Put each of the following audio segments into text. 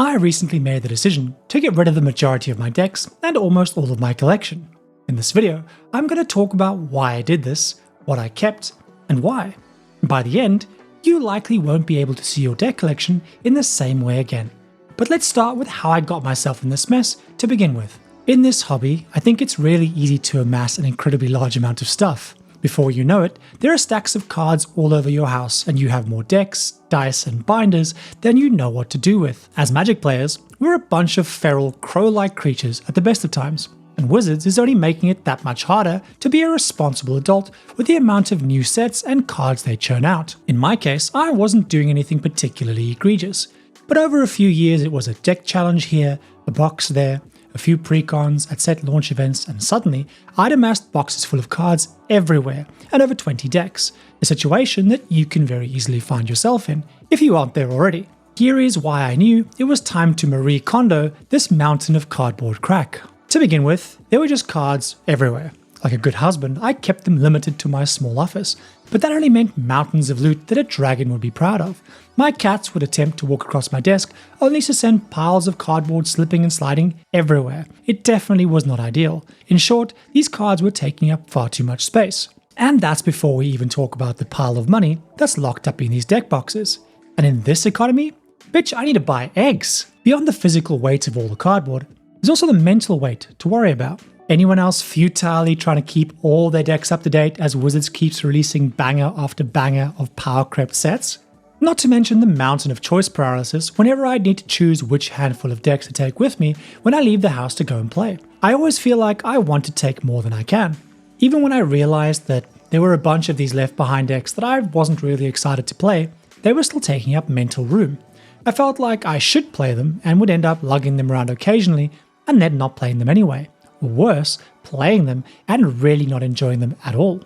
I recently made the decision to get rid of the majority of my decks and almost all of my collection. In this video, I'm going to talk about why I did this, what I kept, and why. By the end, you likely won't be able to see your deck collection in the same way again. But let's start with how I got myself in this mess to begin with. In this hobby, I think it's really easy to amass an incredibly large amount of stuff. Before you know it, there are stacks of cards all over your house and you have more decks, dice, and binders than you know what to do with. As Magic players, we're a bunch of feral, crow-like creatures at the best of times, and Wizards is only making it that much harder to be a responsible adult with the amount of new sets and cards they churn out. In my case, I wasn't doing anything particularly egregious, but over a few years it was a deck challenge here, a box there, a few precons at set launch events, and suddenly I'd amassed boxes full of cards everywhere and over 20 decks, a situation that you can very easily find yourself in if you aren't there already. Here is why I knew it was time to Marie Kondo this mountain of cardboard crack. To begin with, there were just cards everywhere. Like a good husband, I kept them limited to my small office, but that only meant mountains of loot that a dragon would be proud of. My cats would attempt to walk across my desk, only to send piles of cardboard slipping and sliding everywhere. It definitely was not ideal. In short, these cards were taking up far too much space. And that's before we even talk about the pile of money that's locked up in these deck boxes. And in this economy, bitch, I need to buy eggs. Beyond the physical weight of all the cardboard, there's also the mental weight to worry about. Anyone else futilely trying to keep all their decks up to date as Wizards keeps releasing banger after banger of power-crept sets? Not to mention the mountain of choice paralysis whenever I need to choose which handful of decks to take with me when I leave the house to go and play. I always feel like I want to take more than I can. Even when I realized that there were a bunch of these left behind decks that I wasn't really excited to play, they were still taking up mental room. I felt like I should play them and would end up lugging them around occasionally and then not playing them anyway. Or worse, playing them and really not enjoying them at all.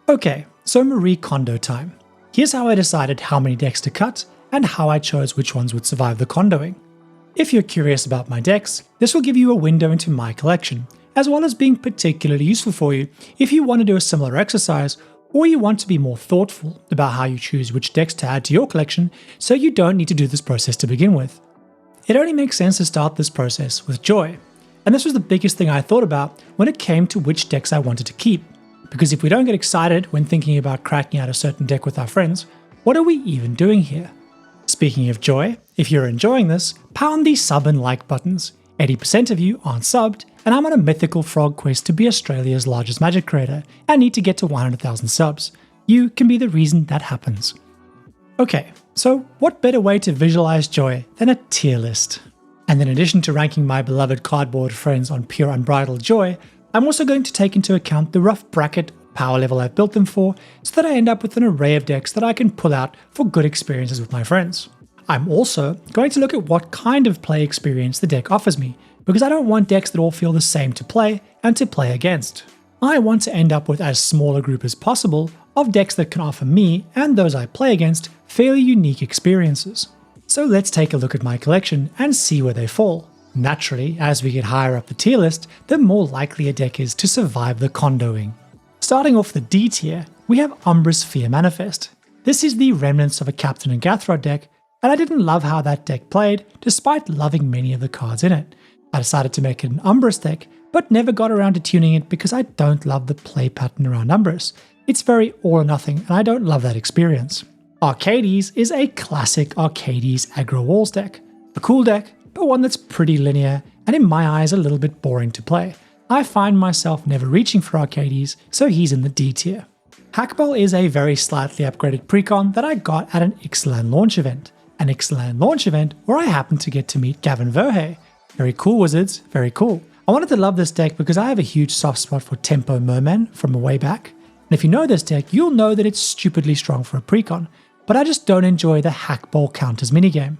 Okay, so Marie Kondo time. Here's how I decided how many decks to cut and how I chose which ones would survive the kondoing. If you're curious about my decks, this will give you a window into my collection, as well as being particularly useful for you if you want to do a similar exercise or you want to be more thoughtful about how you choose which decks to add to your collection so you don't need to do this process to begin with. It only makes sense to start this process with joy. And this was the biggest thing I thought about when it came to which decks I wanted to keep. Because if we don't get excited when thinking about cracking out a certain deck with our friends, what are we even doing here? Speaking of joy, if you're enjoying this, pound the sub and like buttons. 80% of you aren't subbed, and I'm on a mythical frog quest to be Australia's largest Magic creator and need to get to 100,000 subs. You can be the reason that happens. Okay, so what better way to visualize joy than a tier list? And in addition to ranking my beloved cardboard friends on pure unbridled joy, I'm also going to take into account the rough bracket power level I've built them for so that I end up with an array of decks that I can pull out for good experiences with my friends. I'm also going to look at what kind of play experience the deck offers me, because I don't want decks that all feel the same to play and to play against. I want to end up with as small a group as possible of decks that can offer me and those I play against fairly unique experiences. So let's take a look at my collection and see where they fall. Naturally, as we get higher up the tier list, the more likely a deck is to survive the kondoing. Starting off the D tier, we have Umbra's Fear Manifest. This is the remnants of a Captain and Gathrod deck, and I didn't love how that deck played, despite loving many of the cards in it. I decided to make it an Umbris deck, but never got around to tuning it because I don't love the play pattern around Umbris. It's very all or nothing, and I don't love that experience. Arcades is a classic Arcades aggro walls deck. A cool deck, but one that's pretty linear and in my eyes a little bit boring to play. I find myself never reaching for Arcades, so he's in the D tier. Hackball is a very slightly upgraded precon that I got at an Ixalan launch event. An Ixalan launch event where I happened to get to meet Gavin Verhey. Very cool, Wizards, very cool. I wanted to love this deck because I have a huge soft spot for Tempo Merman from way back. And if you know this deck, you'll know that it's stupidly strong for a precon, but I just don't enjoy the Hackball counters minigame.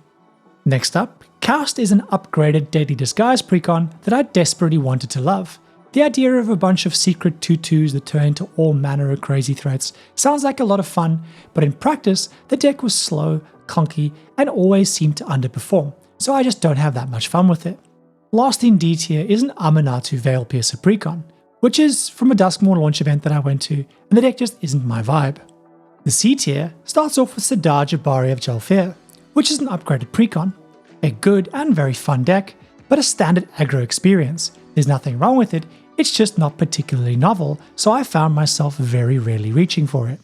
Next up, Cast is an upgraded Deadly Disguise precon that I desperately wanted to love. The idea of a bunch of secret 2/2s that turn into all manner of crazy threats sounds like a lot of fun, but in practice, the deck was slow, clunky, and always seemed to underperform, so I just don't have that much fun with it. Last in D tier is an Amanatu Veilpiercer precon, which is from a Duskmoor launch event that I went to, and the deck just isn't my vibe. The C tier starts off with Sidar Jabari of Jalfir, which is an upgraded precon. A good and very fun deck, but a standard aggro experience. There's nothing wrong with it, it's just not particularly novel, so I found myself very rarely reaching for it.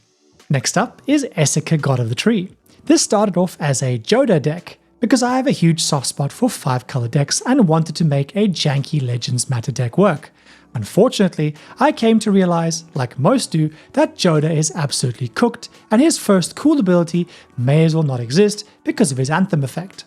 Next up is Essica God of the Tree. This started off as a Joda deck, because I have a huge soft spot for 5-color decks and wanted to make a janky Legends Matter deck work. Unfortunately, I came to realize, like most do, that Joda is absolutely cooked and his first cool ability may as well not exist because of his Anthem effect.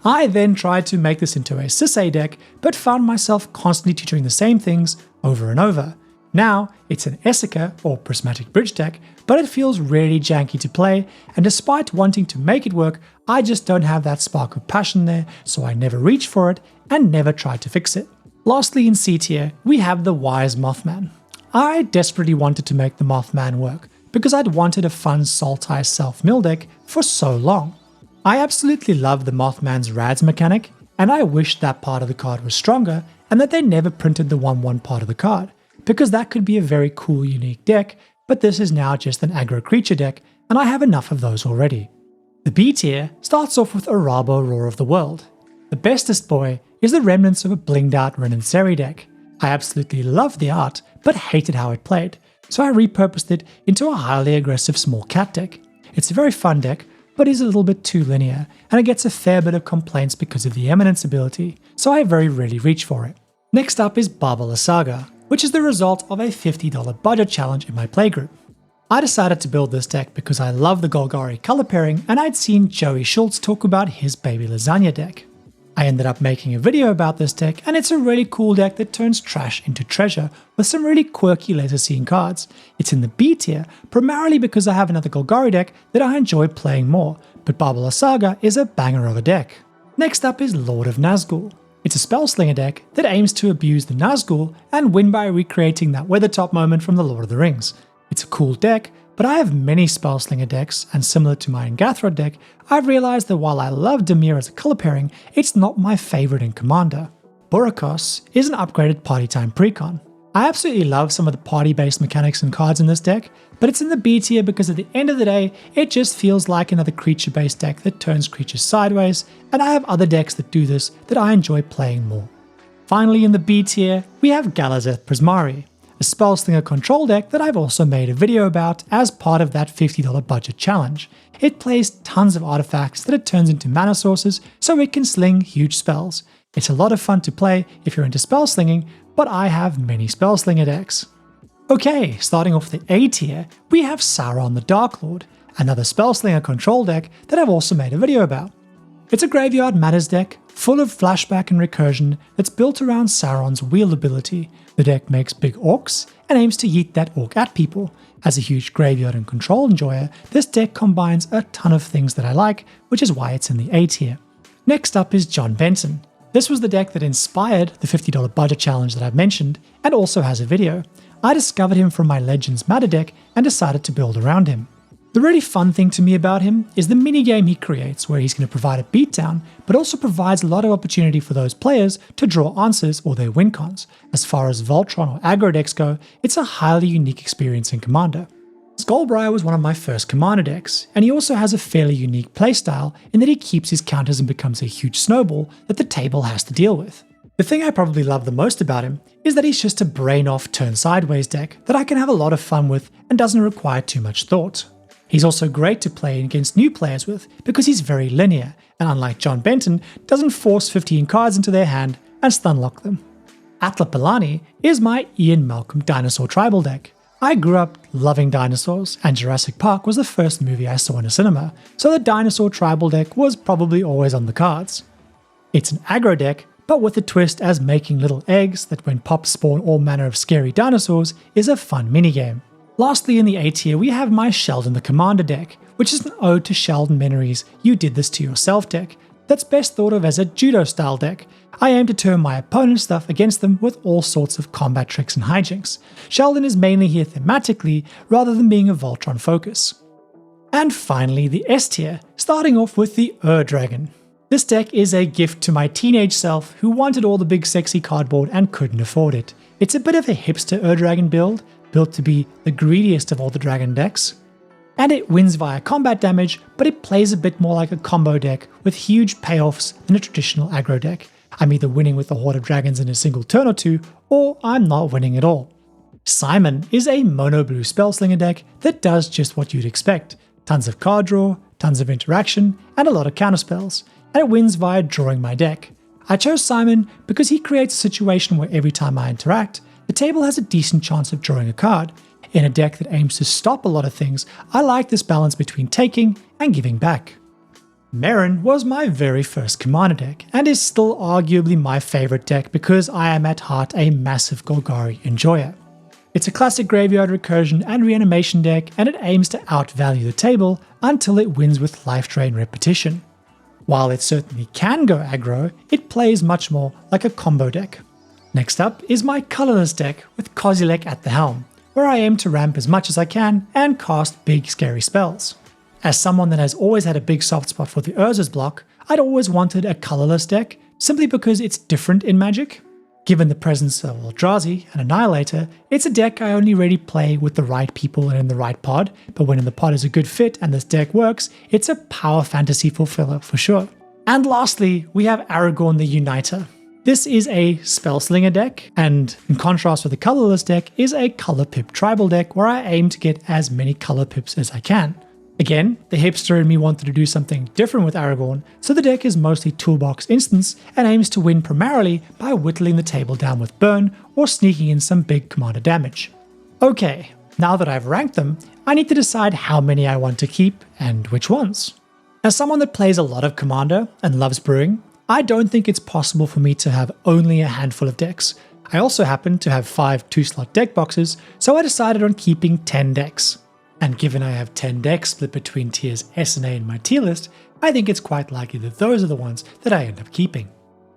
I then tried to make this into a Sisay deck, but found myself constantly tutoring the same things over and over. Now, it's an Essica or Prismatic Bridge deck, but it feels really janky to play, and despite wanting to make it work, I just don't have that spark of passion there, so I never reached for it and never tried to fix it. Lastly, in C tier, we have the Wise Mothman. I desperately wanted to make the Mothman work, because I'd wanted a fun Sultai self-mill deck for so long. I absolutely love the Mothman's Rads mechanic, and I wish that part of the card was stronger and that they never printed the 1/1 part of the card, because that could be a very cool unique deck, but this is now just an aggro creature deck, and I have enough of those already. The B tier starts off with Arabo Roar of the World. The bestest boy is the remnants of a blinged out Renanseri deck. I absolutely loved the art, but hated how it played, so I repurposed it into a highly aggressive small cat deck. It's a very fun deck, but is a little bit too linear, and it gets a fair bit of complaints because of the Eminence ability, so I very rarely reach for it. Next up is Barbala Saga, which is the result of a $50 budget challenge in my playgroup. I decided to build this deck because I love the Golgari color pairing and I'd seen Joey Schultz talk about his Baby Lasagna deck. I ended up making a video about this deck, and it's a really cool deck that turns trash into treasure with some really quirky laser scene cards. It's in the B tier, primarily because I have another Golgari deck that I enjoy playing more, but Barbala Saga is a banger of a deck. Next up is Lord of Nazgul. It's a Spellslinger deck that aims to abuse the Nazgul and win by recreating that Weathertop moment from The Lord of the Rings. It's a cool deck, but I have many Spellslinger decks, and similar to my Ingathrod deck, I've realized that while I love Dimir as a color pairing, it's not my favorite in Commander. Borakos is an upgraded party time precon. I absolutely love some of the party-based mechanics and cards in this deck, but it's in the B tier because at the end of the day, it just feels like another creature-based deck that turns creatures sideways, and I have other decks that do this that I enjoy playing more. Finally, in the B tier, we have Galazeth Prismari, a Spellslinger control deck that I've also made a video about as part of that $50 budget challenge. It plays tons of artifacts that it turns into mana sources so it can sling huge spells. It's a lot of fun to play if you're into spell slinging, but I have many Spellslinger decks. Okay, starting off the A tier, we have Sauron the Dark Lord, another Spellslinger control deck that I've also made a video about. It's a Graveyard Matters deck, full of flashback and recursion that's built around Sauron's wield ability. The deck makes big orcs and aims to yeet that orc at people. As a huge graveyard and control enjoyer, this deck combines a ton of things that I like, which is why it's in the A tier. Next up is John Benson. This was the deck that inspired the $50 budget challenge that I've mentioned, and also has a video. I discovered him from my Legends Matter deck and decided to build around him. The really fun thing to me about him is the minigame he creates, where he's going to provide a beatdown, but also provides a lot of opportunity for those players to draw answers or their win cons. As far as Voltron or aggro decks go, it's a highly unique experience in Commander. Skullbriar was one of my first Commander decks, and he also has a fairly unique playstyle in that he keeps his counters and becomes a huge snowball that the table has to deal with. The thing I probably love the most about him is that he's just a brain-off turn sideways deck that I can have a lot of fun with and doesn't require too much thought. He's also great to play against new players with because he's very linear, and unlike John Benton, doesn't force 15 cards into their hand and stunlock them. Atla Pilani is my Ian Malcolm dinosaur tribal deck. I grew up loving dinosaurs, and Jurassic Park was the first movie I saw in a cinema, so the dinosaur tribal deck was probably always on the cards. It's an aggro deck, but with a twist as making little eggs that when popped spawn all manner of scary dinosaurs is a fun minigame. Lastly, in the A tier, we have my Sheldon the Commander deck, which is an ode to Sheldon Menery's You Did This to Yourself deck that's best thought of as a judo-style deck. I aim to turn my opponent's stuff against them with all sorts of combat tricks and hijinks. Sheldon is mainly here thematically, rather than being a Voltron focus. And finally, the S tier, starting off with the Dragon. This deck is a gift to my teenage self who wanted all the big sexy cardboard and couldn't afford it. It's a bit of a hipster Dragon built to be the greediest of all the dragon decks. And it wins via combat damage, but it plays a bit more like a combo deck with huge payoffs than a traditional aggro deck. I'm either winning with a horde of dragons in a single turn or two, or I'm not winning at all. Simon is a mono blue spellslinger deck that does just what you'd expect. Tons of card draw, tons of interaction, and a lot of counterspells, and it wins via drawing my deck. I chose Simon because he creates a situation where every time I interact, the table has a decent chance of drawing a card. In a deck that aims to stop a lot of things, I like this balance between taking and giving back. Merrin was my very first commander deck, and is still arguably my favourite deck because I am at heart a massive Golgari enjoyer. It's a classic graveyard recursion and reanimation deck, and it aims to outvalue the table until it wins with life drain repetition. While it certainly can go aggro, it plays much more like a combo deck. Next up is my colourless deck with Kozilek at the helm, where I aim to ramp as much as I can and cast big scary spells. As someone that has always had a big soft spot for the Urza's block, I'd always wanted a colourless deck simply because it's different in Magic. Given the presence of Eldrazi and Annihilator, it's a deck I only really play with the right people and in the right pod, but when in the pod is a good fit and this deck works, it's a power fantasy fulfiller for sure. And lastly, we have Aragorn the Uniter. This is a Spellslinger deck, and in contrast with the colourless deck, is a color pip tribal deck where I aim to get as many color pips as I can. Again, the hipster in me wanted to do something different with Aragorn, so the deck is mostly toolbox instance and aims to win primarily by whittling the table down with burn or sneaking in some big commander damage. Okay, now that I've ranked them, I need to decide how many I want to keep and which ones. As someone that plays a lot of Commander and loves brewing, I don't think it's possible for me to have only a handful of decks. I also happen to have 5 2-slot deck boxes, so I decided on keeping 10 decks. And given I have 10 decks split between tiers S and A in my tier list, I think it's quite likely that those are the ones that I end up keeping.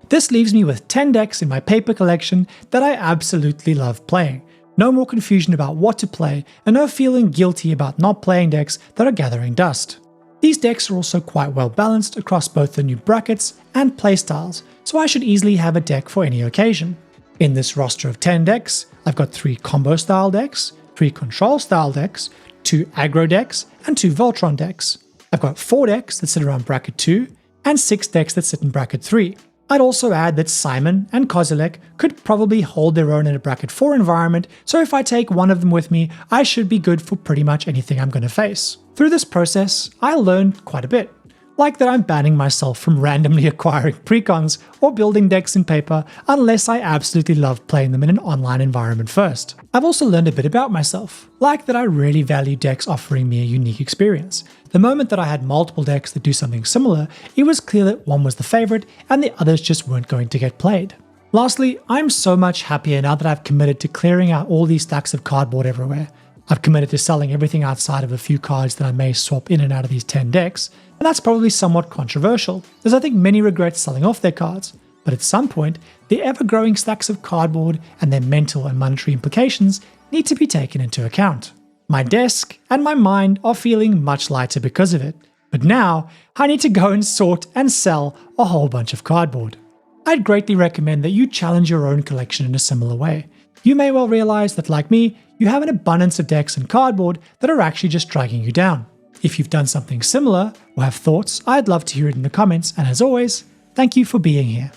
This leaves me with 10 decks in my paper collection that I absolutely love playing. No more confusion about what to play, and no feeling guilty about not playing decks that are gathering dust. These decks are also quite well balanced across both the new brackets and playstyles, so I should easily have a deck for any occasion. In this roster of 10 decks, I've got 3 combo style decks, 3 control style decks, 2 aggro decks, and 2 Voltron decks. I've got 4 decks that sit around bracket 2, and 6 decks that sit in bracket 3. I'd also add that Simon and Kozilek could probably hold their own in a bracket 4 environment, so if I take one of them with me, I should be good for pretty much anything I'm going to face. Through this process, I learned quite a bit. Like that I'm banning myself from randomly acquiring precons or building decks in paper unless I absolutely love playing them in an online environment first. I've also learned a bit about myself, like that I really value decks offering me a unique experience. The moment that I had multiple decks that do something similar, it was clear that one was the favorite and the others just weren't going to get played. Lastly, I'm so much happier now that I've committed to clearing out all these stacks of cardboard everywhere. I've committed to selling everything outside of a few cards that I may swap in and out of these 10 decks, and that's probably somewhat controversial, as I think many regret selling off their cards, but at some point, the ever-growing stacks of cardboard and their mental and monetary implications need to be taken into account. My desk and my mind are feeling much lighter because of it, but now I need to go and sort and sell a whole bunch of cardboard. I'd greatly recommend that you challenge your own collection in a similar way. You may well realize that, like me, you have an abundance of decks and cardboard that are actually just dragging you down. If you've done something similar or have thoughts, I'd love to hear it in the comments, and as always, thank you for being here.